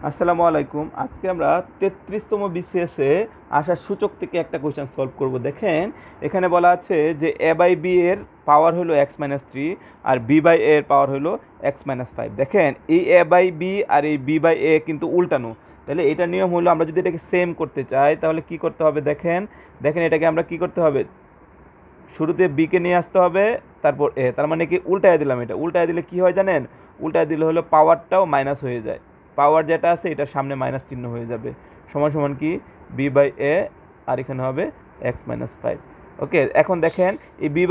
আসসালামু আলাইকুম। আজকে আমরা 33তম বিসিএসে আসার সূচক থেকে একটা কোয়েশ্চেন সলভ করব। দেখেন এখানে বলা আছে যে এ বাই বি এর পাওয়ার হলো x-3 আর বি বাই এ এর পাওয়ার হলো x-5। দেখেন এই এ বাই বি আর এই বি বাই এ কিন্তু উল্টানো, তাহলে এটা নিয়ম হলো আমরা যদি এটাকে সেম করতে চাই তাহলে কি করতে হবে, দেখেন দেখেন এটাকে আমরা কি করতে হবে, শুরুতে বিকে নিয়ে আসতে হবে, তারপর এ, তার মানে কি উল্টায় দিলাম। এটা উল্টায় দিলে কি হয় জানেন, উল্টায় দিলে হলো পাওয়ারটাও মাইনাস হয়ে যায়, পাওয়ার যেটা আছে এটার সামনে মাইনাস চিহ্ন হয়ে যাবে, সমান সমান কি বি বাই এ আর এখানে হবে x-5। ওকে, এখন দেখেন এই বি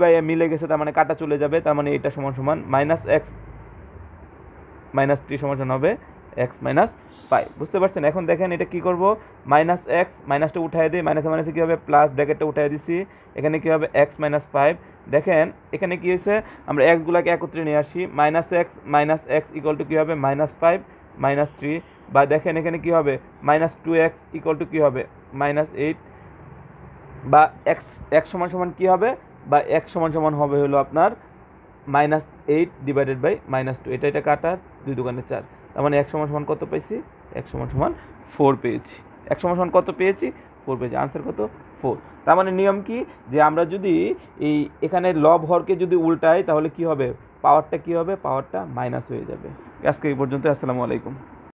বাই এ মিলে গেছে, তার মানে কাটা চলে যাবে, তার মানে এটা সমান সমান -x-3 সমান সমান হবে x-5। বুঝতে পারছেন? এখন দেখেন এটা কি করব, -x মাইনাসটা উঠায় দিই, মাইনাসে মাইনাসে কী হবে প্লাস, ব্র্যাকেটটা উঠায় দিছি, এখানে কী হবে x-5। দেখেন এখানে কী হয়েছে, আমরা এক্সগুলোকে একত্রে নিয়ে আসি, -x ইকুয়াল টু কী হবে -5 -3, বা দেখেন এখানে কী হবে -2x ইকুয়াল টু কী হবে -8, বা x সমান সমান কী হবে, বা x সমান সমান হবে হলো আপনার -8 ডিভাইডেড বাই -2। এটা কাটার 2 দোকানে 4, তার মানে x সমান সমান কত পাইছি, x সমান সমান 4 পেয়েছি। x সমান সমান কত পেয়েছি, 4 পেয়েছি। আনসার কত, 4। তার মানে নিয়ম কি, যে আমরা যদি এই এখানে লব হরকে যদি উল্টাই তাহলে কি হবে, পাওয়ারটা কি হবে, পাওয়ারটা মাইনাস হয়ে যাবে। আজকে এই পর্যন্ত। আসসালামু আলাইকুম।